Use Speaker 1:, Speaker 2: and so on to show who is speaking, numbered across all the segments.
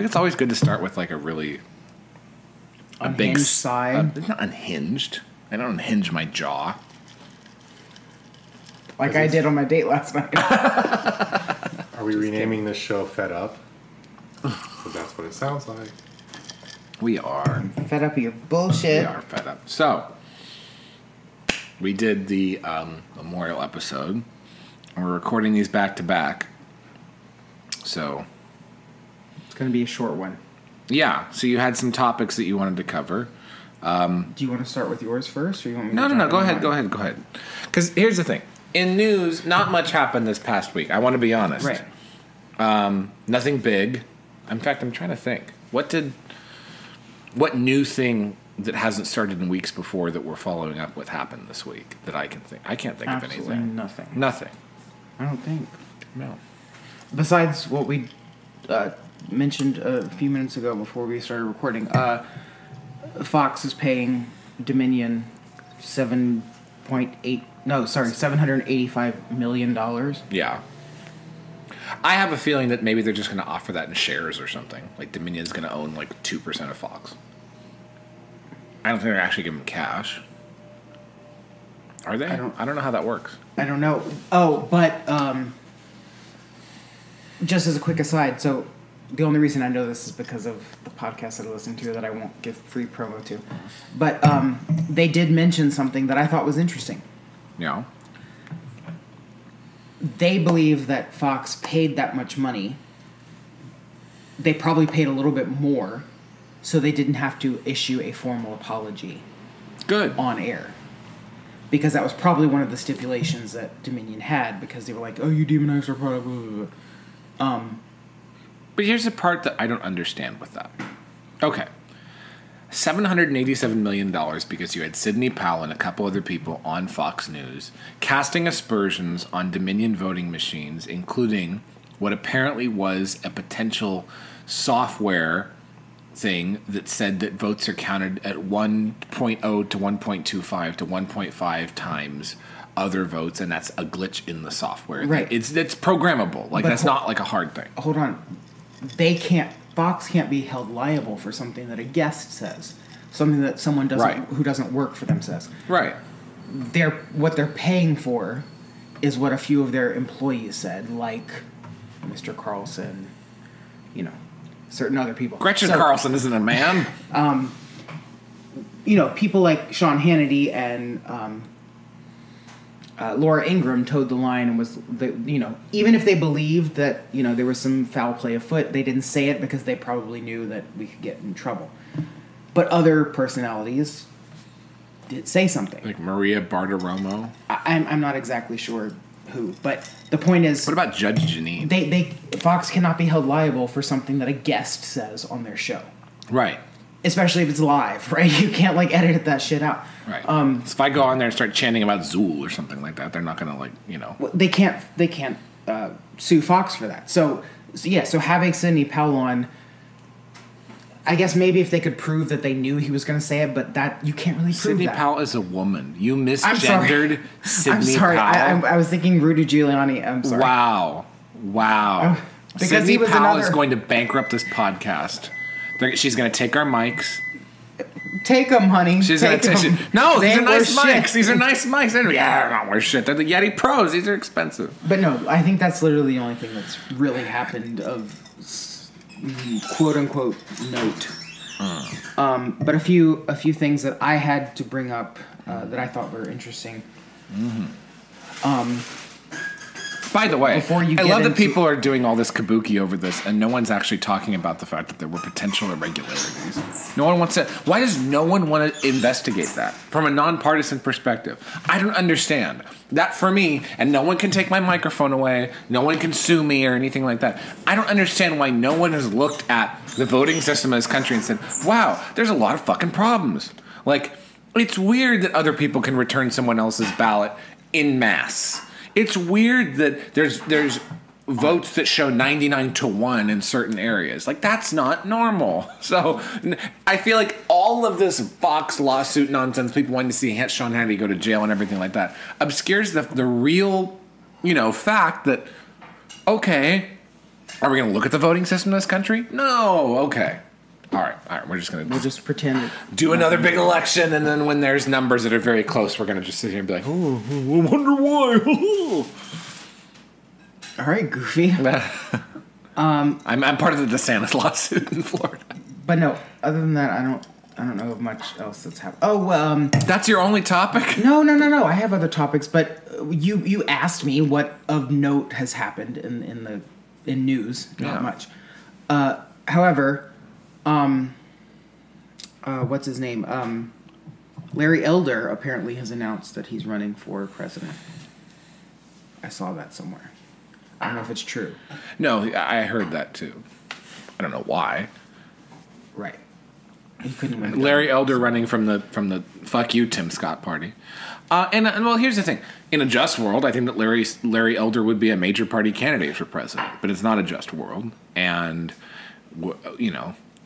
Speaker 1: think it's always good to start with like a really
Speaker 2: unhinged side.
Speaker 1: Not unhinged. I don't unhinge my jaw.
Speaker 2: Like I did on my date last night.
Speaker 3: Are we renaming this show Fed Up? So that's what it sounds like.
Speaker 1: We are.
Speaker 2: Fed up of your bullshit.
Speaker 1: We are fed up. So, we did the Memorial episode. And we're recording these back to back. So,
Speaker 2: it's going to be a short one.
Speaker 1: Yeah. So you had some topics that you wanted to cover.
Speaker 2: Do you want to start with yours first, or you want me?
Speaker 1: No. Go ahead. Because here's the thing: in news, not much happened this past week. I want to be honest.
Speaker 2: Right.
Speaker 1: Nothing big. In fact, I'm trying to think. What new thing that hasn't started in weeks before that we're following up with happened this week that I can think? I can't think of anything. Nothing.
Speaker 2: I don't think.
Speaker 1: No.
Speaker 2: Besides what we mentioned a few minutes ago before we started recording, Fox is paying Dominion $785 million.
Speaker 1: Yeah. I have a feeling that maybe they're just going to offer that in shares or something. Like Dominion's going to own like 2% of Fox. I don't think they're actually giving them cash. Are they? I don't know how that works.
Speaker 2: I don't know. Oh, but just as a quick aside, so the only reason I know this is because of the podcast that I listen to that I won't give free promo to. But they did mention something that I thought was interesting.
Speaker 1: Yeah.
Speaker 2: They believe that Fox paid that much money. They probably paid a little bit more, so they didn't have to issue a formal apology.
Speaker 1: Good.
Speaker 2: On air. Because that was probably one of the stipulations that Dominion had, because they were like, oh, you demonized our product, blah, blah, blah.
Speaker 1: But here's the part that I don't understand with that. Okay. $787 million because you had Sidney Powell and a couple other people on Fox News casting aspersions on Dominion voting machines, including what apparently was a potential software thing that said that votes are counted at 1.0 to 1.25 to 1.5 times other votes, and that's a glitch in the software.
Speaker 2: Right.
Speaker 1: It's programmable. Like, but that's not like a hard thing.
Speaker 2: Hold on. Fox can't be held liable for something that a guest says. Something that someone who doesn't work for them says.
Speaker 1: Right.
Speaker 2: What they're paying for is what a few of their employees said, like Mr. Carlson, certain other people.
Speaker 1: Gretchen Carlson isn't a man.
Speaker 2: People like Sean Hannity and Laura Ingraham towed the line and was, even if they believed that, there was some foul play afoot, they didn't say it because they probably knew that we could get in trouble. But other personalities did say something.
Speaker 1: Like Maria Bartiromo?
Speaker 2: I'm not exactly sure who, but the point is...
Speaker 1: What about Judge Jeanine?
Speaker 2: Fox cannot be held liable for something that a guest says on their show.
Speaker 1: Right.
Speaker 2: Especially if it's live, right? You can't, edit that shit out.
Speaker 1: Right. So if I go on there and start chanting about Zool or something like that, they're not going to,
Speaker 2: They can't sue Fox for that. So having Sidney Powell on, I guess maybe if they could prove that they knew he was going to say it, but that you can't really prove
Speaker 1: Sidney
Speaker 2: that.
Speaker 1: Powell is a woman. You misgendered Sidney
Speaker 2: I'm sorry.
Speaker 1: Powell.
Speaker 2: I was thinking Rudy Giuliani. I'm sorry.
Speaker 1: Wow.
Speaker 2: Because
Speaker 1: Sidney Powell is going to bankrupt this podcast. She's going to take our mics.
Speaker 2: Take them, honey.
Speaker 1: She's
Speaker 2: take them.
Speaker 1: No, these are nice mics. These are nice mics. Yeah, they're not worth shit. They're the Yeti Pros. These are expensive.
Speaker 2: But no, I think that's literally the only thing that's really happened of quote-unquote note. But a few things that I had to bring up that I thought were interesting.
Speaker 1: By the way, I love that people are doing all this kabuki over this, and no one's actually talking about the fact that there were potential irregularities. No one wants to. Why does no one want to investigate that from a nonpartisan perspective? I don't understand that for me, and no one can take my microphone away. No one can sue me or anything like that. I don't understand why no one has looked at the voting system in this country and said, "Wow, there's a lot of fucking problems." Like, it's weird that other people can return someone else's ballot in masse. It's weird that there's votes that show 99-1 in certain areas. Like, that's not normal. So I feel like all of this Fox lawsuit nonsense, people wanting to see Sean Hannity go to jail and everything like that, obscures the real, fact that, okay, Are we going to look at the voting system in this country? No. Okay. All right. We'll
Speaker 2: just pretend.
Speaker 1: Do another big election, and then when there's numbers that are very close, we're going to just sit here and be like, oh, I wonder why.
Speaker 2: All right, Goofy.
Speaker 1: I'm part of the DeSantis lawsuit in Florida.
Speaker 2: But no, other than that, I don't know of much else that's happened. Oh,
Speaker 1: that's your only topic?
Speaker 2: No. I have other topics, but you asked me what of note has happened in news. Not much. However, what's his name? Larry Elder apparently has announced that he's running for president. I saw that somewhere. I don't know if it's true.
Speaker 1: No, I heard that too. I don't know why.
Speaker 2: Right. He couldn't win.
Speaker 1: Larry Elder running from the fuck you Tim Scott party. And well, here's the thing. In a just world, I think that Larry Elder would be a major party candidate for president, but it's not a just world. And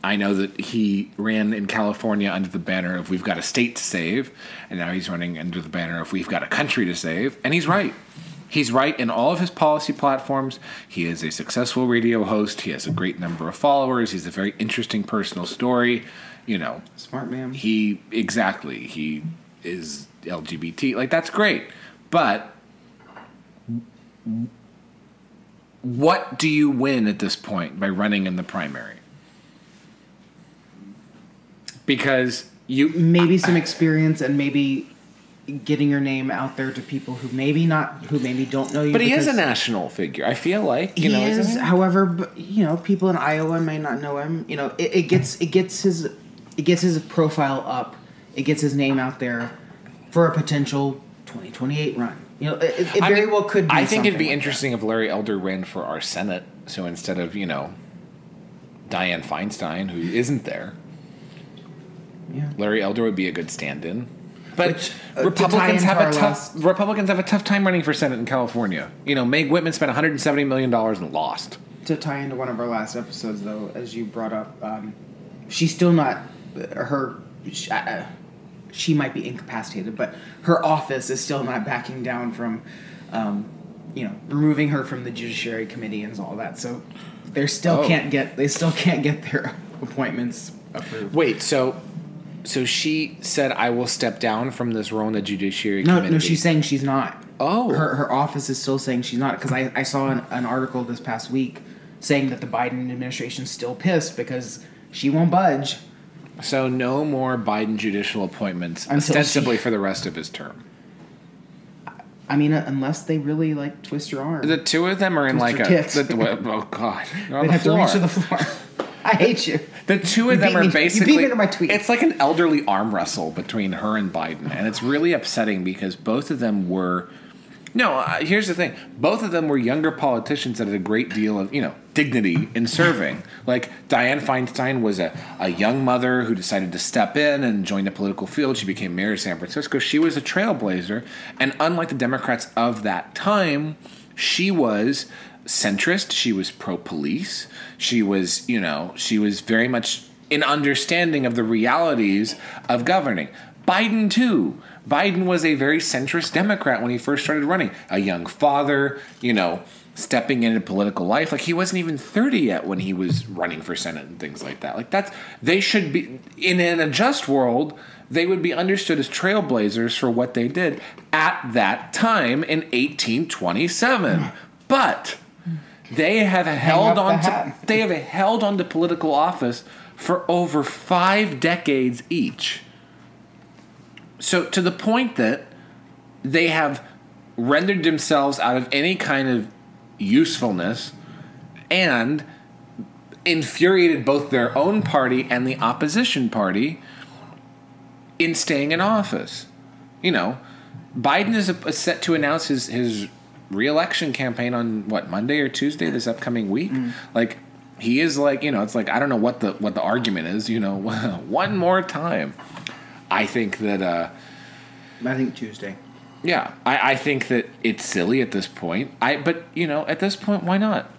Speaker 1: I know that he ran in California under the banner of "We've got a state to save," and now he's running under the banner of "We've got a country to save." And he's right. He's right in all of his policy platforms. He is a successful radio host. He has a great number of followers. He's a very interesting personal story.
Speaker 2: Smart man.
Speaker 1: He is LGBT. Like, that's great. But what do you win at this point by running in the primary? Because
Speaker 2: maybe some experience and maybe getting your name out there to people who maybe don't know you.
Speaker 1: But he is a national figure. I feel like
Speaker 2: he is. However, people in Iowa may not know him. It gets his profile up. It gets his name out there for a potential 2028 run. It very well could be.
Speaker 1: I think it'd be interesting if Larry Elder ran for our Senate. So instead of Dianne Feinstein, who isn't there, Larry Elder would be a good stand-in. But Republicans have a tough time running for Senate in California. Meg Whitman spent $170 million and lost.
Speaker 2: To tie into one of our last episodes, though, as you brought up, she's still not she might be incapacitated, but her office is still not backing down from, removing her from the Judiciary Committee and all that. So they still can't get their appointments approved.
Speaker 1: Wait, so she said, "I will step down from this role in the Judiciary Committee."
Speaker 2: No, she's saying she's not.
Speaker 1: Oh.
Speaker 2: Her office is still saying she's not, because I saw an article this past week saying that the Biden administration's still pissed because she won't budge.
Speaker 1: So no more Biden judicial appointments, ostensibly for the rest of his term.
Speaker 2: I mean, unless they really twist your arm.
Speaker 1: The two of them are in
Speaker 2: tits.
Speaker 1: Oh God,
Speaker 2: they'd have to reach to the floor. I hate you.
Speaker 1: The two of them are basically.
Speaker 2: You beat me to my tweet.
Speaker 1: It's like an elderly arm wrestle between her and Biden, and it's really upsetting because both of them were. No, here's the thing. Both of them were younger politicians that had a great deal of, dignity in serving. Like, Dianne Feinstein was a young mother who decided to step in and join the political field. She became mayor of San Francisco. She was a trailblazer. And unlike the Democrats of that time, she was centrist. She was pro-police. She was very much in understanding of the realities of governing. Biden, too. Biden was a very centrist Democrat when he first started running. A young father, stepping into political life. Like, he wasn't even 30 yet when he was running for Senate and things like that. They should be, in a just world, they would be understood as trailblazers for what they did at that time in 1827. But they have held on to political office for over 5 decades each. So to the point that they have rendered themselves out of any kind of usefulness and infuriated both their own party and the opposition party in staying in office. Biden is set to announce his re-election campaign on Monday or Tuesday this upcoming week. He is it's I don't know what the argument is. One more time. I think that.
Speaker 2: I think Tuesday.
Speaker 1: Yeah, I think that it's silly at this point. But at this point, why not?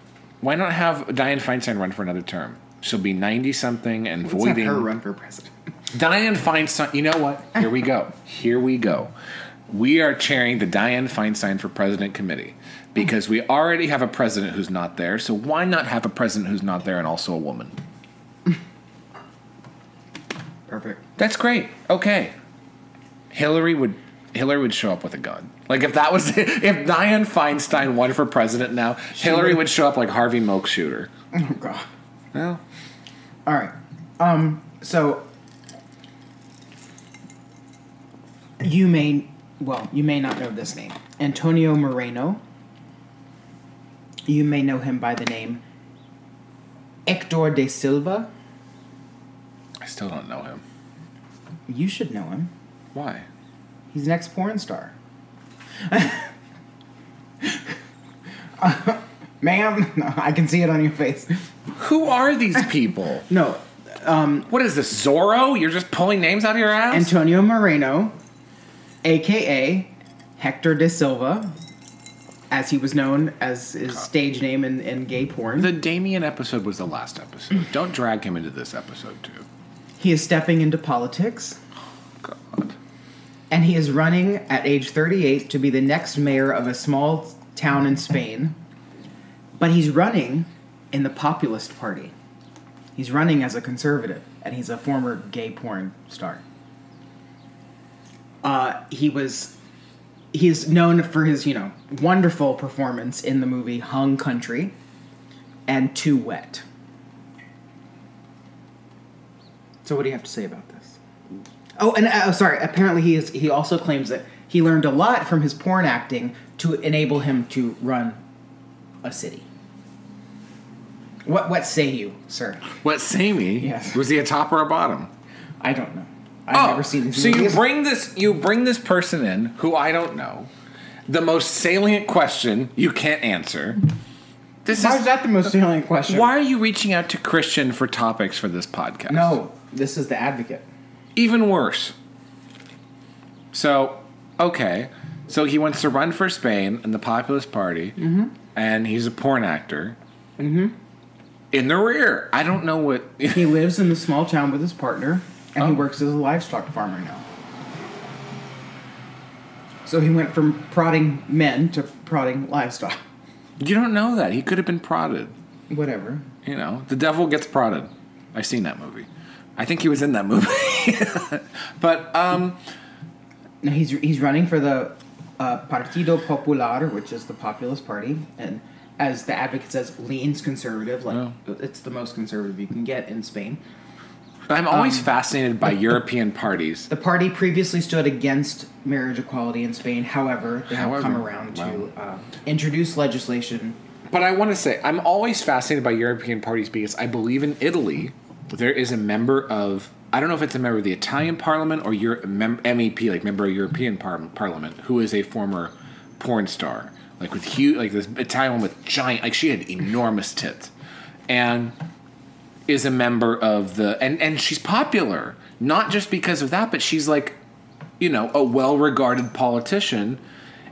Speaker 1: Why not have Dianne Feinstein run for another term? She'll be 90-something and
Speaker 2: Let's
Speaker 1: voiding.
Speaker 2: Have her run for president.
Speaker 1: Dianne Feinstein. You know what? Here we go. We are chairing the Dianne Feinstein for President Committee. because we already have a president who's not there. So why not have a president who's not there and also a woman?
Speaker 2: Perfect.
Speaker 1: That's great. Okay. Hillary would show up with a gun. Like if Dianne Feinstein won for president now, Hillary would show up like Harvey Milk Shooter.
Speaker 2: Oh God.
Speaker 1: Well,
Speaker 2: all right. So you may not know this name, Antonio Moreno. You may know him by the name Hector de Silva.
Speaker 1: I still don't know him.
Speaker 2: You should know him.
Speaker 1: Why?
Speaker 2: He's an ex-porn star. Ma'am, no, I can see it on your face.
Speaker 1: Who are these people?
Speaker 2: No.
Speaker 1: What is this, Zorro? You're just pulling names out of your ass?
Speaker 2: Antonio Moreno, a.k.a. Hector de Silva, as he was known as his stage name in gay porn.
Speaker 1: The Damien episode was the last episode. Don't drag him into this episode, too.
Speaker 2: He is stepping into politics.
Speaker 1: God.
Speaker 2: And he is running at age 38 to be the next mayor of a small town in Spain. But he's running in the Populist Party. He's running as a conservative, and he's a former gay porn star. He is known for his, wonderful performance in the movie Hung Country and Too Wet. So what do you have to say about this? Oh, and sorry, apparently he also claims that he learned a lot from his porn acting to enable him to run a city. What say you, sir?
Speaker 1: What say me?
Speaker 2: Yes.
Speaker 1: Was he a top or a bottom?
Speaker 2: I don't know. I've never seen this.
Speaker 1: So you bring this person in who I don't know. The most salient question you can't answer.
Speaker 2: Why is that the most salient question?
Speaker 1: Why are you reaching out to Christian for topics for this podcast?
Speaker 2: No, this is The Advocate.
Speaker 1: Even worse. So, okay. So he wants to run for Spain in the Populist Party, and he's a porn actor. Mm-hmm. In the rear. I don't know what...
Speaker 2: He lives in the small town with his partner, and he works as a livestock farmer now. So he went from prodding men to prodding livestock.
Speaker 1: You don't know that. He could have been prodded.
Speaker 2: Whatever.
Speaker 1: The devil gets prodded. I've seen that movie. I think he was in that movie. But,
Speaker 2: Now he's running for the Partido Popular, which is the Populist Party, and as The Advocate says, leans conservative. It's the most conservative you can get in Spain.
Speaker 1: I'm always fascinated by European parties.
Speaker 2: The party previously stood against marriage equality in Spain. However, they have come around to introduce legislation.
Speaker 1: But I want to say, I'm always fascinated by European parties because I believe in Italy, there is a member of, I don't know if it's a member of the Italian Parliament or MEP, like member of European Parliament, who is a former porn star. Like with huge, like this Italian one with giant, like she had enormous tits. And is a member of the, and she's popular. Not just because of that, but she's like, a well-regarded politician.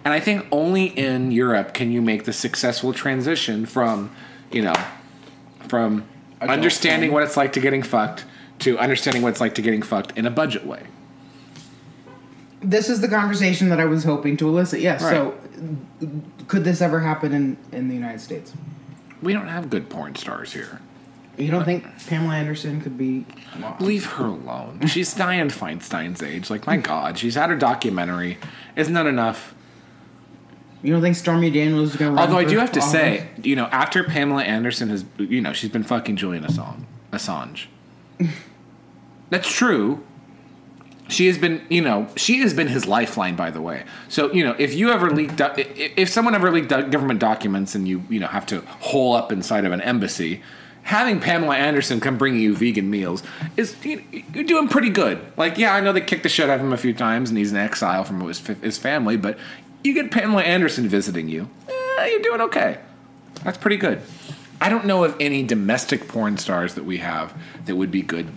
Speaker 1: And I think only in Europe can you make the successful transition from understanding what it's like to getting fucked to understanding what it's like to getting fucked in a budget way.
Speaker 2: This is the conversation that I was hoping to elicit. Yes. Right. So, could this ever happen in the United States?
Speaker 1: We don't have good porn stars here.
Speaker 2: You don't think Pamela Anderson could be... Well,
Speaker 1: leave her alone. She's Dianne Feinstein's age. Like, my God. She's had her documentary. Isn't that enough?
Speaker 2: You don't think Stormy Daniels is going to run?
Speaker 1: Although I do have to say, after Pamela Anderson has... she's been fucking Julian Assange. That's true. She has been his lifeline, by the way. So, if you ever leaked... If someone ever leaked government documents and you have to hole up inside of an embassy... Having Pamela Anderson come bring you vegan meals is you're doing pretty good. Like, yeah, I know they kicked the shit out of him a few times, and he's in exile from his family. But you get Pamela Anderson visiting you, you're doing okay. That's pretty good. I don't know of any domestic porn stars that we have that would be good,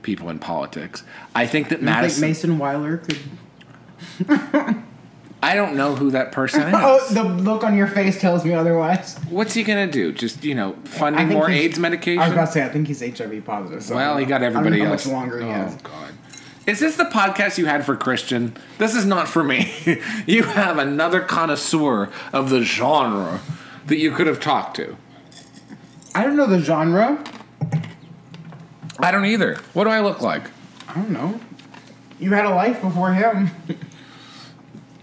Speaker 1: people in politics. I think that Madison...
Speaker 2: think Mason Weiler could...
Speaker 1: I don't know who that person is.
Speaker 2: Oh, the look on your face tells me otherwise.
Speaker 1: What's he going to do? Just, funding more AIDS medication?
Speaker 2: I was about to say, I think he's HIV positive. So
Speaker 1: well, he got everybody else.
Speaker 2: How much longer he has.
Speaker 1: Oh, God. Is this the podcast you had for Christian? This is not for me. You have another connoisseur of the genre that you could have talked to.
Speaker 2: I don't know the genre.
Speaker 1: I don't either. What do I look like?
Speaker 2: I don't know. You had a life before him.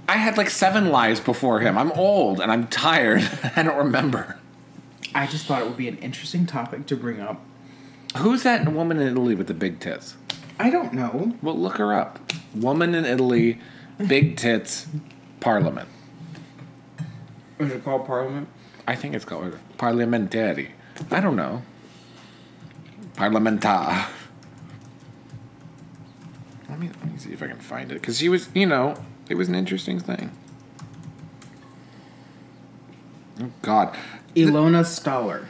Speaker 1: I had like 7 lives before him. I'm old and I'm tired. I don't remember.
Speaker 2: I just thought it would be an interesting topic to bring up.
Speaker 1: Who's that woman in Italy with the big tits?
Speaker 2: I don't know.
Speaker 1: Well, look her up. Woman in Italy, big tits, parliament.
Speaker 2: Is it called Parliament?
Speaker 1: I think it's called Parlamentari. I don't know. Parlamentar. Let me see if I can find it. Because she was, it was an interesting thing. Oh, God.
Speaker 2: Ilona Staller.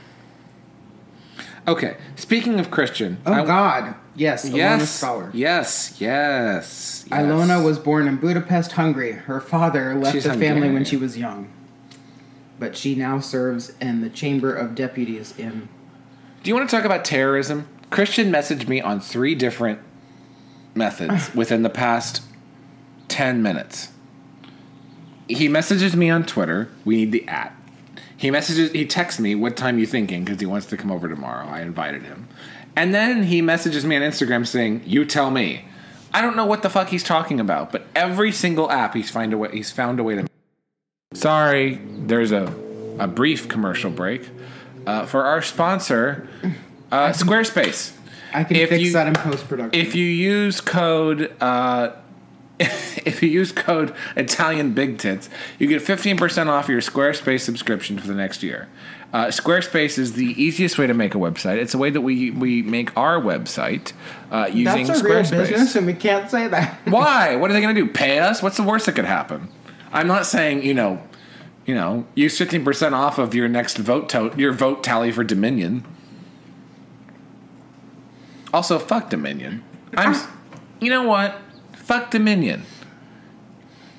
Speaker 1: Okay, speaking of Christian.
Speaker 2: Oh, God. Yes, Ilona Staller.
Speaker 1: Yes.
Speaker 2: Ilona was born in Budapest, Hungary. Her father left the family when she was young. But she now serves in the Chamber of Deputies in...
Speaker 1: Do you want to talk about terrorism? Christian messaged me on 3 different methods within the past 10 minutes. He messages me on Twitter. We need the @ He texts me, what time you thinking? Because he wants to come over tomorrow. I invited him. And then he messages me on Instagram saying, you tell me. I don't know what the fuck he's talking about, but every single app he's found a way to... Sorry, there's a brief commercial break for our sponsor, Squarespace.
Speaker 2: I can fix that in post-production.
Speaker 1: If you use code... if you use code Italian Big Tits, you get 15% off your Squarespace subscription for the next year. Squarespace is the easiest way to make a website. It's a way that we make our website using Squarespace.
Speaker 2: That's a real business, and we can't say that.
Speaker 1: Why? What are they going to do? Pay us? What's the worst that could happen? I'm not saying use 15% off of your next vote tally for Dominion. Also, fuck Dominion. You know what? Fuck Dominion.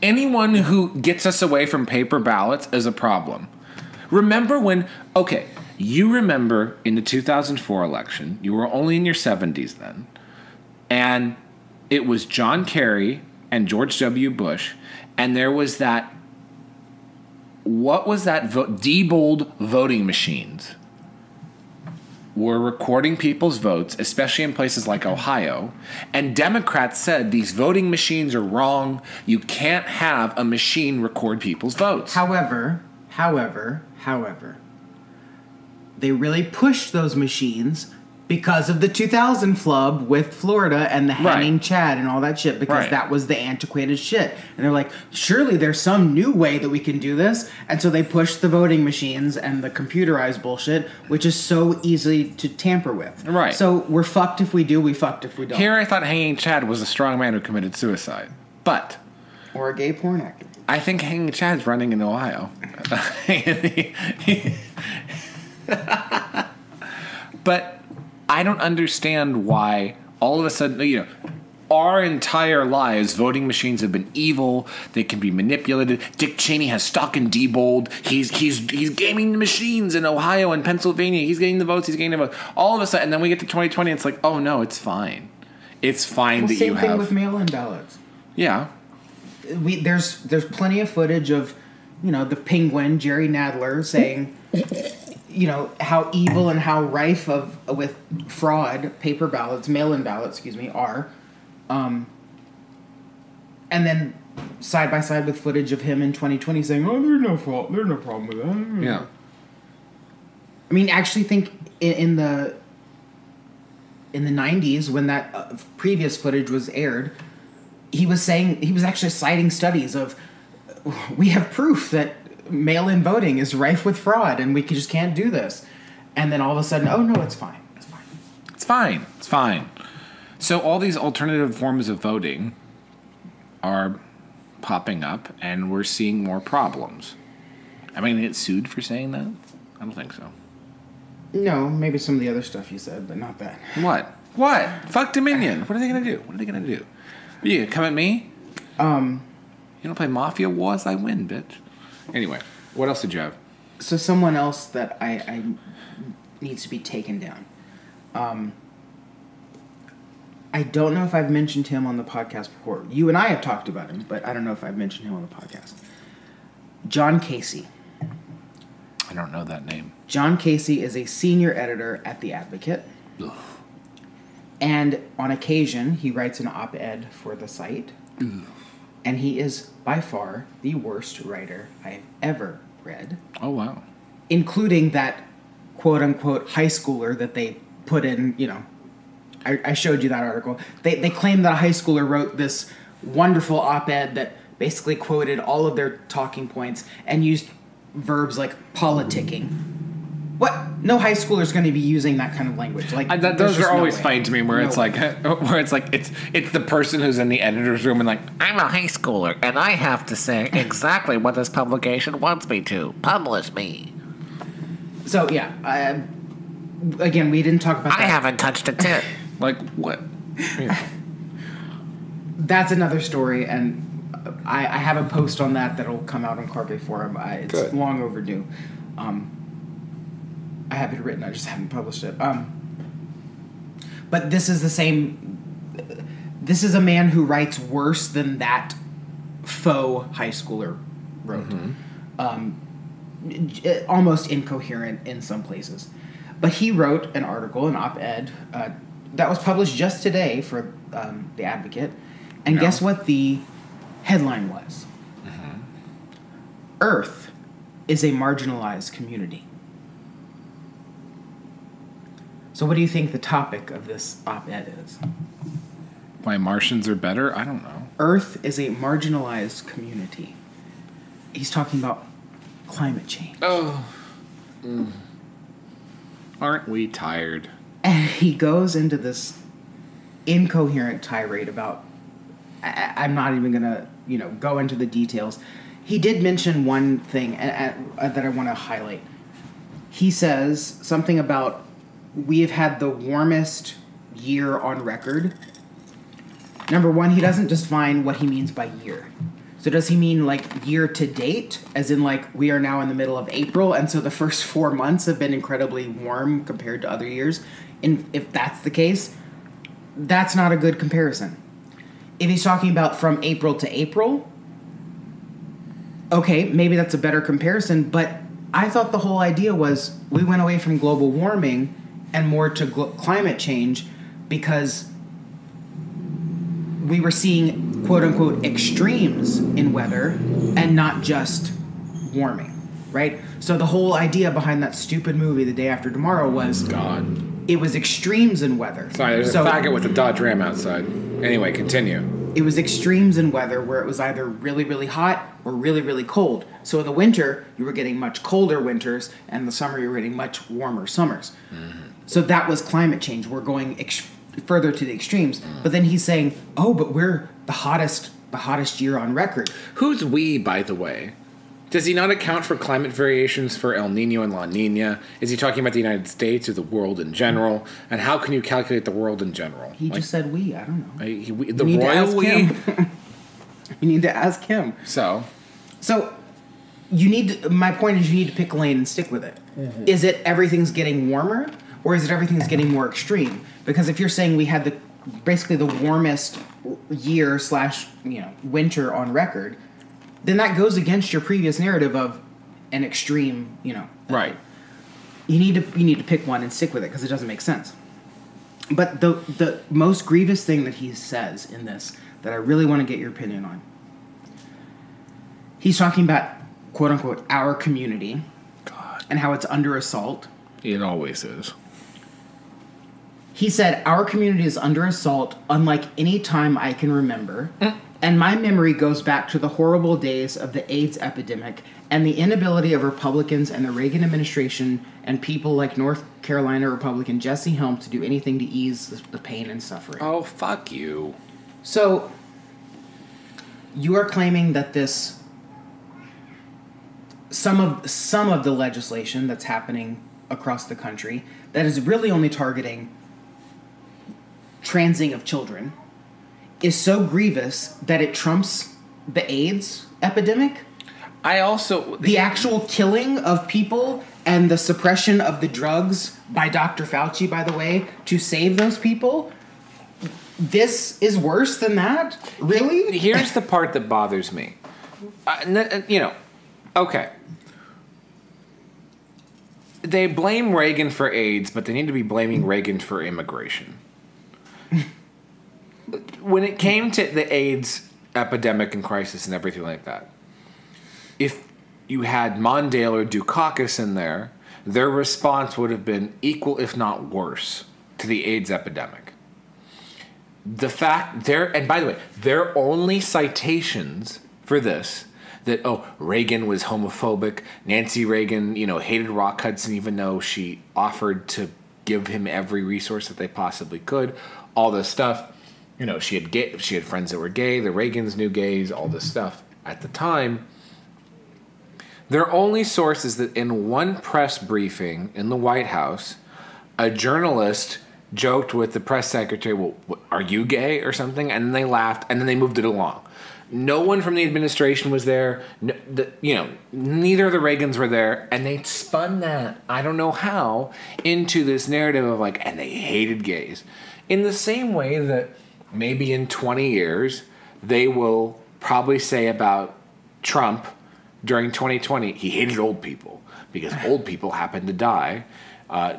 Speaker 1: Anyone who gets us away from paper ballots is a problem. Remember when... Okay, you remember in the 2004 election, you were only in your 70s then, and it was John Kerry and George W. Bush, and there was that... What was that? Diebold voting machines were recording people's votes, especially in places like Ohio, and Democrats said these voting machines are wrong. You can't have a machine record people's votes.
Speaker 2: However, they really pushed those machines because of the 2000 flub with Florida and the hanging Chad and all that shit, because that was the antiquated shit. And they're like, surely there's some new way that we can do this. And so they pushed the voting machines and the computerized bullshit, which is so easy to tamper with.
Speaker 1: Right.
Speaker 2: So we're fucked if we do, we fucked if we don't.
Speaker 1: Here I thought hanging Chad was a strong man who committed suicide. But...
Speaker 2: Or a gay porn actor.
Speaker 1: I think hanging Chad's running in Ohio. But... I don't understand why all of a sudden, our entire lives, voting machines have been evil. They can be manipulated. Dick Cheney has stock in Diebold. He's gaming the machines in Ohio and Pennsylvania. He's getting the votes. All of a sudden, and then we get to 2020, and it's like, oh no, it's fine. It's fine that you have.
Speaker 2: Same thing with mail-in ballots.
Speaker 1: Yeah.
Speaker 2: There's plenty of footage of, the Penguin, Jerry Nadler, saying... how evil and how rife with fraud paper ballots, mail-in ballots, are. And then side by side with footage of him in 2020 saying, "Oh, there's no fault, there's no problem with that."
Speaker 1: Yeah.
Speaker 2: I mean, actually, think in the 90s when that previous footage was aired, he was actually citing studies of, we have proof that mail-in voting is rife with fraud and we just can't do this. And then all of a sudden, oh no, it's fine.
Speaker 1: It's fine. So all these alternative forms of voting are popping up and we're seeing more problems. Am I going to get sued for saying that? I don't think so.
Speaker 2: No, maybe some of the other stuff you said, but not that.
Speaker 1: What? Fuck Dominion. What are they going to do? Are you going to come at me? You don't play Mafia Wars, I win, bitch. Anyway, what else did you have?
Speaker 2: So someone else that I needs to be taken down. I don't know if I've mentioned him on the podcast before. You and I have talked about him, but I don't know if I've mentioned him on the podcast. John Casey.
Speaker 1: I don't know that name.
Speaker 2: John Casey is a senior editor at The Advocate.
Speaker 1: Ugh.
Speaker 2: And on occasion, he writes an op-ed for the site.
Speaker 1: Ugh.
Speaker 2: And he is by far the worst writer I've ever read.
Speaker 1: Oh, wow.
Speaker 2: Including that quote-unquote high schooler that they put in, I showed you that article. They claim that a high schooler wrote this wonderful op-ed that basically quoted all of their talking points and used verbs like politicking. What? No high schooler is going to be using that kind of language. Like
Speaker 1: those are always funny to me. It's the person who's in the editor's room and like,
Speaker 4: I'm a high schooler and I have to say exactly what this publication wants me to. Publish me.
Speaker 2: So yeah, again, we didn't talk about that.
Speaker 4: I haven't touched a tit.
Speaker 1: like what? Yeah.
Speaker 2: That's another story, and I have a post on that'll come out on Carpe Forum. It's
Speaker 1: Good.
Speaker 2: long overdue. I have it written, I just haven't published it. But this is the same. This is a man who writes worse than that faux high schooler wrote. Almost incoherent in some places. But he wrote an article, an op-ed, that was published just today for The Advocate. And guess what the headline was? Earth is a marginalized community. So what do you think the topic of this op-ed is?
Speaker 1: Why Martians are better? I don't know.
Speaker 2: Earth is a marginalized community. He's talking about climate change.
Speaker 1: Oh. Aren't we tired?
Speaker 2: And he goes into this incoherent tirade about... I'm not even going to, go into the details. He did mention one thing that I want to highlight. He says something about we have had the warmest year on record. Number one, he doesn't define what he means by year. So does he mean like year to date, as in like we are now in the middle of April, and so the first 4 months have been incredibly warm compared to other years? And if that's the case, that's not a good comparison. If he's talking about from April to April, okay, maybe that's a better comparison, but I thought the whole idea was we went away from global warming and more to climate change because we were seeing quote-unquote extremes in weather and not just warming, right? So the whole idea behind that stupid movie, The Day After Tomorrow, was it was extremes in weather.
Speaker 1: Sorry, there's a faggot with a Dodge Ram outside. Anyway, continue.
Speaker 2: It was extremes in weather where it was either really, really hot or really, really cold. So in the winter, you were getting much colder winters, and in the summer, you were getting much warmer summers. Mm-hmm. So that was climate change. We're going further to the extremes. Mm. But then he's saying, but we're the hottest year on record.
Speaker 1: Who's we, by the way? Does he not account for climate variations for El Nino and La Nina? Is he talking about the United States or the world in general? And how can you calculate the world in general?
Speaker 2: He just said we. I don't know.
Speaker 1: The royal we?
Speaker 2: You need to ask him.
Speaker 1: So
Speaker 2: you need to, my point is you need to pick a lane and stick with it. Mm-hmm. Is it everything's getting warmer, or is it everything's getting more extreme? Because if you're saying we had basically the warmest year / winter on record, then that goes against your previous narrative of an extreme,
Speaker 1: Right.
Speaker 2: You need to pick one and stick with it because it doesn't make sense. But the most grievous thing that he says in this that I really want to get your opinion on, he's talking about, quote unquote, our community.
Speaker 1: God.
Speaker 2: And how it's under assault.
Speaker 1: It always is.
Speaker 2: He said, our community is under assault unlike any time I can remember. And my memory goes back to the horrible days of the AIDS epidemic and the inability of Republicans and the Reagan administration and people like North Carolina Republican Jesse Helms to do anything to ease the pain and suffering.
Speaker 1: Oh, fuck you.
Speaker 2: So, you are claiming that some of the legislation that's happening across the country that is really only targeting transing of children is so grievous that it trumps the AIDS epidemic? The actual killing of people and the suppression of the drugs by Dr. Fauci, by the way, to save those people, this is worse than that? Really?
Speaker 1: Here's the part that bothers me. Okay. They blame Reagan for AIDS, but they need to be blaming Reagan for immigration. When it came to the AIDS epidemic and crisis and everything like that, if you had Mondale or Dukakis in there, their response would have been equal, if not worse, to the AIDS epidemic. The fact and by the way, their only citations for this, that, Reagan was homophobic, Nancy Reagan, hated Rock Hudson even though she offered to give him every resource that they possibly could, all this stuff. She had friends that were gay, the Reagans knew gays, all this stuff. At the time, their only source is that in one press briefing in the White House, a journalist joked with the press secretary, well, are you gay or something? And then they laughed, and then they moved it along. No one from the administration was there. Neither of the Reagans were there. And they spun that, I don't know how, into this narrative of and they hated gays. In the same way that maybe in 20 years, they will probably say about Trump during 2020, he hated old people because old people happened to die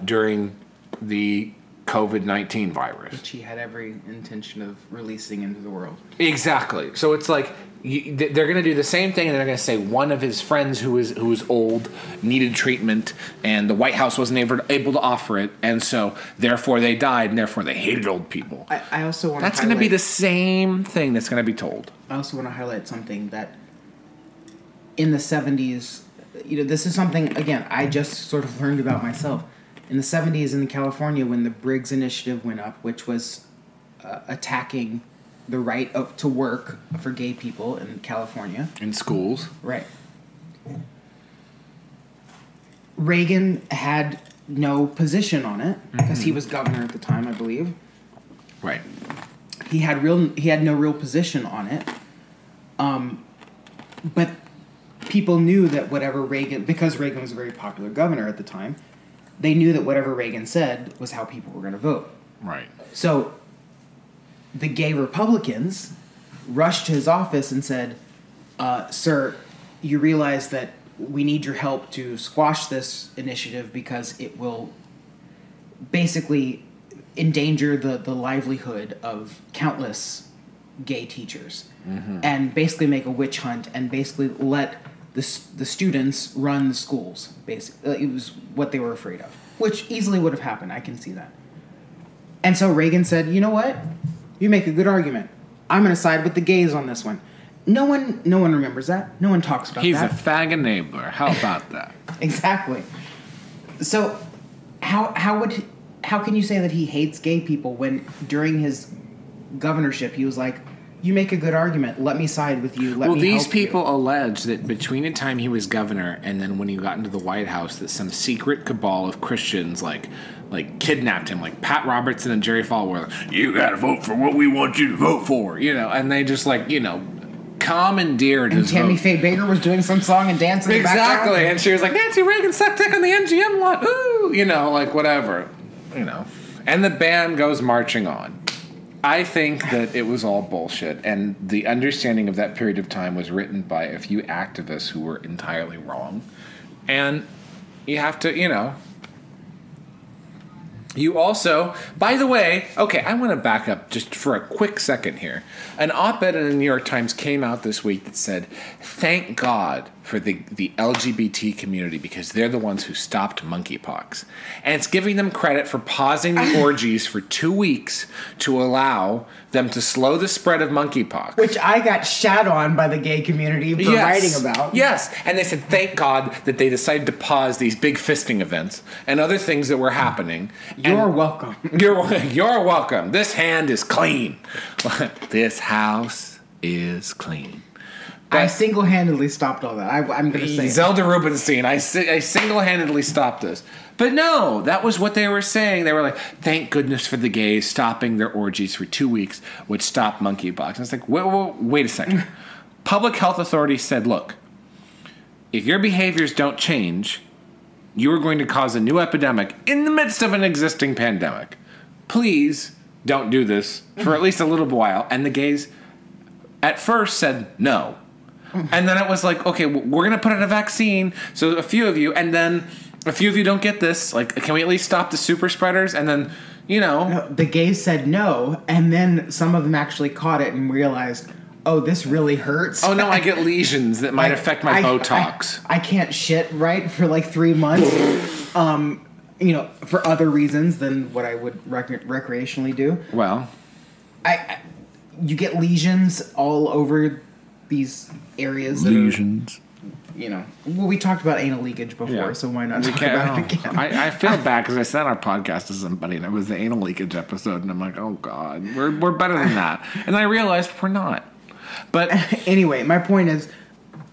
Speaker 1: during the COVID-19 virus.
Speaker 2: Which he had every intention of releasing into the world.
Speaker 1: Exactly. So it's they're going to do the same thing, and they're going to say one of his friends who was old needed treatment, and the White House wasn't able to offer it, and so therefore they died, and therefore they hated old people.
Speaker 2: I also want
Speaker 1: that's going to be the same thing that's going to be told.
Speaker 2: I also want to highlight something that in the 70s, this is something, again, I just sort of learned about myself. In the 70s in California, when the Briggs Initiative went up, which was attacking the right to work for gay people in California.
Speaker 1: In schools.
Speaker 2: Right. Reagan had no position on it, because he was governor at the time, I believe.
Speaker 1: Right.
Speaker 2: He had no real position on it. But people knew that whatever Reagan, because Reagan was a very popular governor at the time, they knew that whatever Reagan said was how people were going to vote.
Speaker 1: Right.
Speaker 2: So the gay Republicans rushed to his office and said, sir, you realize that we need your help to squash this initiative because it will basically endanger the livelihood of countless gay teachers, and basically make a witch hunt and basically let the students run the schools. Basically, it was what they were afraid of, which easily would have happened. I can see that. And so Reagan said, you know what? You make a good argument. I'm going to side with the gays on this one. No one remembers that. No one talks about
Speaker 1: that. He's
Speaker 2: a
Speaker 1: fag enabler. How about that?
Speaker 2: Exactly. So how can you say that he hates gay people when during his governorship he was like, you make a good argument. Let me side with you.
Speaker 1: Well, these people allege that between the time he was governor and then when he got into the White House, that some secret cabal of Christians like kidnapped him, like Pat Robertson and Jerry Falwell. You got to vote for what we want you to vote for, and they just commandeered his
Speaker 2: Tammy
Speaker 1: vote.
Speaker 2: Faye Baker was doing some song and dance in the background.
Speaker 1: Exactly, and she was like, Nancy Reagan sucked dick on the MGM lot. Ooh, whatever, And the band goes marching on. I think that it was all bullshit, and the understanding of that period of time was written by a few activists who were entirely wrong. And you have to, You also, by the way, okay, I want to back up just for a quick second here. An op-ed in the New York Times came out this week that said, thank God for the LGBT community because they're the ones who stopped monkeypox. And it's giving them credit for pausing the orgies for 2 weeks to allow them to slow the spread of monkeypox.
Speaker 2: Which I got shat on by the gay community for writing about.
Speaker 1: Yes, and they said thank God that they decided to pause these big fisting events and other things that were happening.
Speaker 2: You're welcome.
Speaker 1: You're welcome. This hand is clean. This house is clean.
Speaker 2: I single-handedly stopped all that. I'm going to say
Speaker 1: Zelda Rubinstein. I single-handedly stopped this. But no, that was what they were saying. They were like, thank goodness for the gays stopping their orgies for 2 weeks would stop monkeypox. And it's like, wait a second. Public health authorities said, look, if your behaviors don't change, you are going to cause a new epidemic in the midst of an existing pandemic. Please don't do this for at least a little while. And the gays at first said no. And then it was like, okay, we're going to put out a vaccine. So a few of you, and then a few of you don't get this. Like, can we at least stop the super spreaders? And then,
Speaker 2: No, the gays said no. And then some of them actually caught it and realized, oh, this really hurts.
Speaker 1: Oh, no, I get lesions that might affect my Botox.
Speaker 2: I can't shit right for like 3 months. For other reasons than what I would recreationally do.
Speaker 1: Well,
Speaker 2: you get lesions all over these areas.
Speaker 1: Lesions.
Speaker 2: Well, we talked about anal leakage before, so why not talk about it again?
Speaker 1: I feel bad because I sent our podcast to somebody and it was the anal leakage episode, and I'm like, oh God, we're better than that. And I realized we're not. But
Speaker 2: anyway, my point is,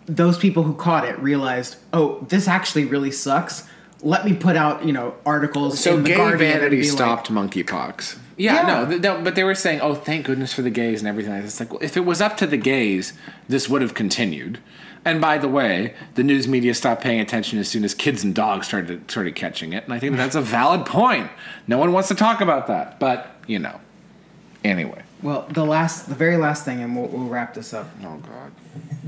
Speaker 2: those people who caught it realized, oh, this actually really sucks. Let me put out, articles.
Speaker 1: So
Speaker 2: in the
Speaker 1: Gay
Speaker 2: Guardian
Speaker 1: Vanity stopped monkeypox. Yeah, no, but they were saying, oh, thank goodness for the gays and everything. It's like, well, if it was up to the gays, this would have continued. And by the way, the news media stopped paying attention as soon as kids and dogs started catching it. And I think that's a valid point. No one wants to talk about that. But, anyway.
Speaker 2: Well, the very last thing, and we'll wrap this up.
Speaker 1: Oh, God.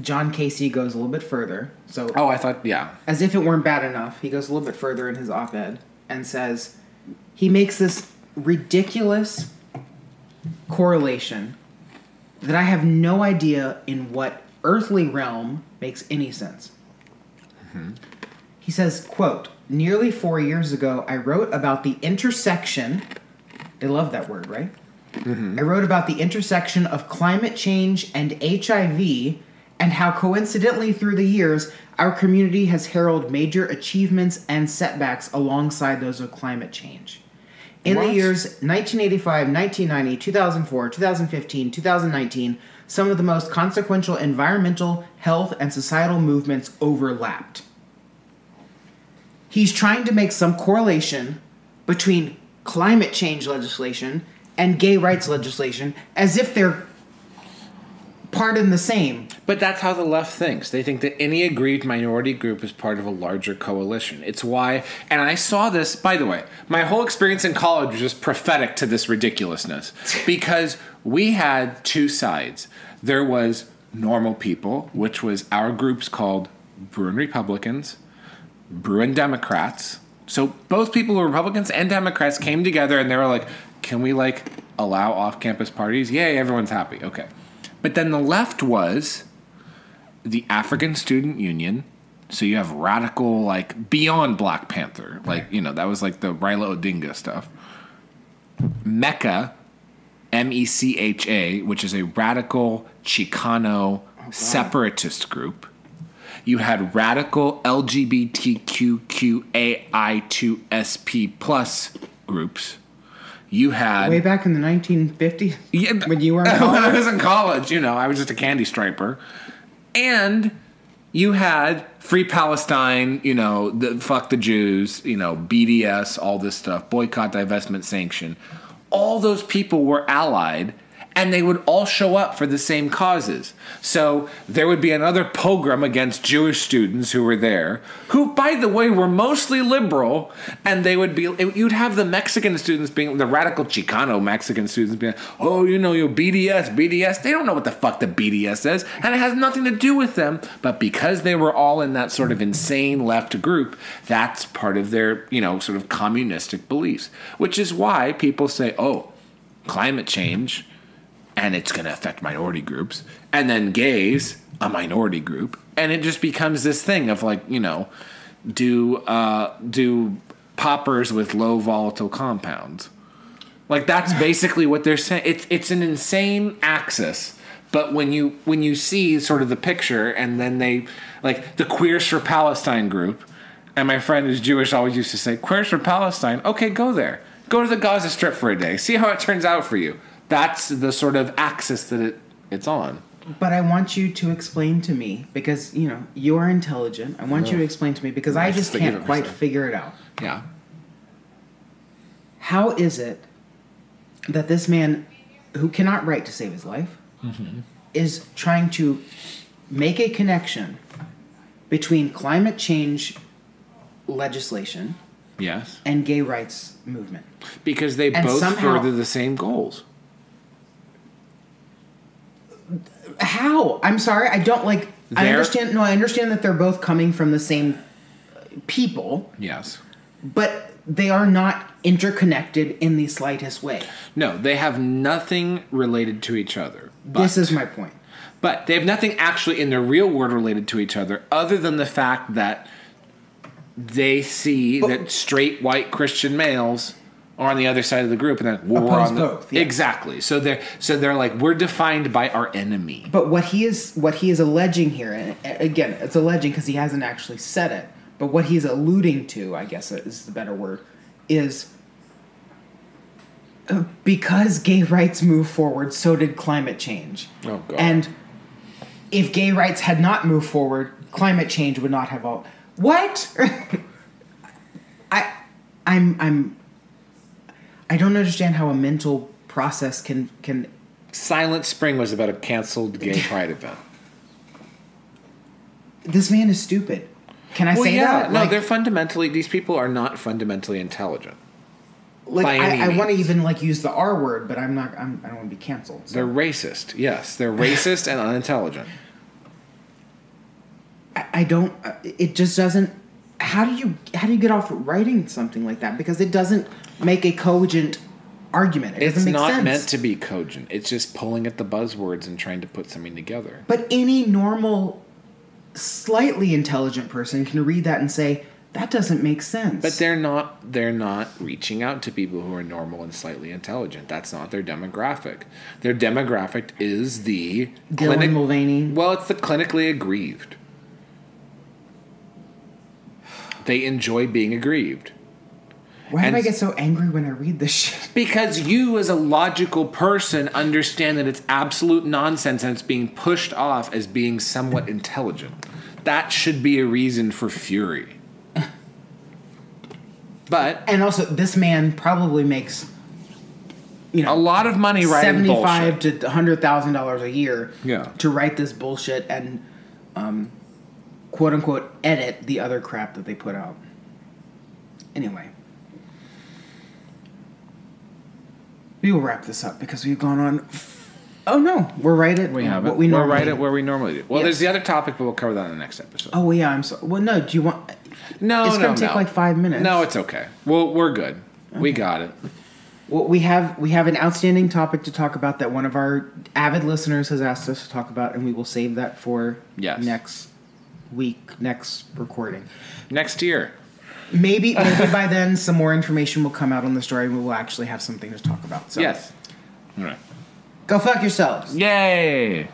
Speaker 2: John Casey goes a little bit further. So,
Speaker 1: I thought, yeah.
Speaker 2: As if it weren't bad enough, he goes a little bit further in his op-ed and says he makes this ridiculous correlation that I have no idea in what earthly realm makes any sense. Mm-hmm. He says, quote, "Nearly 4 years ago, I wrote about the intersection," they love that word, right? Mm-hmm. "I wrote about the intersection of climate change and HIV and how coincidentally through the years, our community has heralded major achievements and setbacks alongside those of climate change. In the years 1985, 1990, 2004, 2015, 2019, some of the most consequential environmental, health, and societal movements overlapped." He's trying to make some correlation between climate change legislation and gay rights legislation as if they're part in the same.
Speaker 1: But that's how the left thinks. They think that any aggrieved minority group is part of a larger coalition. It's why, and I saw this, by the way, my whole experience in college was just prophetic to this ridiculousness. Because we had two sides. There was normal people, which was our groups called Bruin Republicans, Bruin Democrats. So both people who were Republicans and Democrats came together and they were like, can we allow off-campus parties? Yay, everyone's happy. Okay. But then the left was the African Student Union. So you have radical, beyond Black Panther. That was the Raila Odinga stuff. MECHA, MECHA, which is a radical Chicano separatist group. You had radical LGBTQQAI2SP plus groups. You had...
Speaker 2: Way back in the 1950s?
Speaker 1: Yeah,
Speaker 2: when you were in college?
Speaker 1: When I was in college, I was just a candy striper. And you had Free Palestine, fuck the Jews, BDS, all this stuff, boycott, divestment, sanction. All those people were allied, and they would all show up for the same causes. So there would be another pogrom against Jewish students who were there, who, by the way, were mostly liberal, and they would be, you'd have the Mexican students being, the radical Chicano Mexican students being, oh, BDS. They don't know what the fuck the BDS is, and it has nothing to do with them, but because they were all in that sort of insane left group, that's part of their, sort of communistic beliefs, which is why people say, oh, climate change, and it's going to affect minority groups, and then gays, a minority group, and it just becomes this thing of do poppers with low volatile compounds. That's basically what they're saying. It's an insane axis, but when you see sort of the picture, and then they the Queers for Palestine group, and my friend who's Jewish always used to say, Queers for Palestine, okay, go there. Go to the Gaza Strip for a day. See how it turns out for you. That's the sort of axis that it's on.
Speaker 2: But I want you to explain to me, because, you are intelligent. I want you to explain to me, because I just can't quite figure it out.
Speaker 1: Yeah.
Speaker 2: How is it that this man, who cannot write to save his life, is trying to make a connection between climate change legislation
Speaker 1: Yes.
Speaker 2: and gay rights movement.
Speaker 1: Because they
Speaker 2: And
Speaker 1: both
Speaker 2: somehow-
Speaker 1: further the same goals.
Speaker 2: How? I'm sorry, I don't like. I understand. No, I understand that they're both coming from the same people,
Speaker 1: Yes.
Speaker 2: but they are not interconnected in the slightest way.
Speaker 1: No, they have nothing related to each other.
Speaker 2: This is my point.
Speaker 1: But they have nothing actually in the real world related to each other other than the fact that they see that straight white Christian males are on the other side of the group and then we're
Speaker 2: Oppose
Speaker 1: on the
Speaker 2: both, yes.
Speaker 1: Exactly. So they're like we're defined by our enemy.
Speaker 2: But what he is alleging here, and again, it's alleging because he hasn't actually said it. But what he's alluding to, I guess is the better word, is because gay rights moved forward, so did climate change.
Speaker 1: Oh, God.
Speaker 2: And if gay rights had not moved forward, climate change would not have all. What? I don't understand how a mental process can.
Speaker 1: Silent Spring was about a canceled gay pride event.
Speaker 2: This man is stupid. Can I say that?
Speaker 1: No, these people are not fundamentally intelligent.
Speaker 2: Like
Speaker 1: by any
Speaker 2: I
Speaker 1: means.
Speaker 2: want to even like use the R word, but I'm not. I don't want to be canceled. So.
Speaker 1: They're racist. Yes, they're racist and unintelligent.
Speaker 2: I don't. It just doesn't. How do you get off writing something like that? Because it doesn't make a cogent argument. It
Speaker 1: It's
Speaker 2: doesn't make
Speaker 1: not
Speaker 2: sense.
Speaker 1: meant to be cogent. It's just pulling at the buzzwords and trying to put something together.
Speaker 2: But any normal, slightly intelligent person can read that and say that doesn't make sense.
Speaker 1: But they're not reaching out to people who are normal and slightly intelligent. That's not their demographic. Their demographic is the
Speaker 2: Dylan Mulvaney.
Speaker 1: Well, it's the clinically aggrieved. They enjoy being aggrieved.
Speaker 2: Why
Speaker 1: and
Speaker 2: do I get so angry when I read this shit?
Speaker 1: Because you, as a logical person, understand that it's absolute nonsense and it's being pushed off as being somewhat intelligent. That should be a reason for fury. But
Speaker 2: And also, this man probably makes,
Speaker 1: a lot of money writing
Speaker 2: $75,000
Speaker 1: bullshit.
Speaker 2: to $100,000 a year
Speaker 1: Yeah.
Speaker 2: to write this bullshit and quote unquote edit the other crap that they put out. Anyway, we will wrap this up because we've gone on. Oh no, we're right at
Speaker 1: We have
Speaker 2: what
Speaker 1: it.
Speaker 2: we
Speaker 1: We're
Speaker 2: normally
Speaker 1: right at where we normally do. Well,
Speaker 2: Yes.
Speaker 1: there's the other topic, but we'll cover that in the next episode.
Speaker 2: Oh yeah, I'm sorry. Well, no. Do you want?
Speaker 1: No,
Speaker 2: It's gonna take like 5 minutes.
Speaker 1: No, it's okay. Well, we're good. We got it.
Speaker 2: Well, we have an outstanding topic to talk about that one of our avid listeners has asked us to talk about, and we will save that for
Speaker 1: Yes.
Speaker 2: next week, next recording.
Speaker 1: Next year.
Speaker 2: Maybe by then some more information will come out on the story, and we will actually have something to talk about. So
Speaker 1: Yes. All right.
Speaker 2: go fuck yourselves.
Speaker 1: Yay!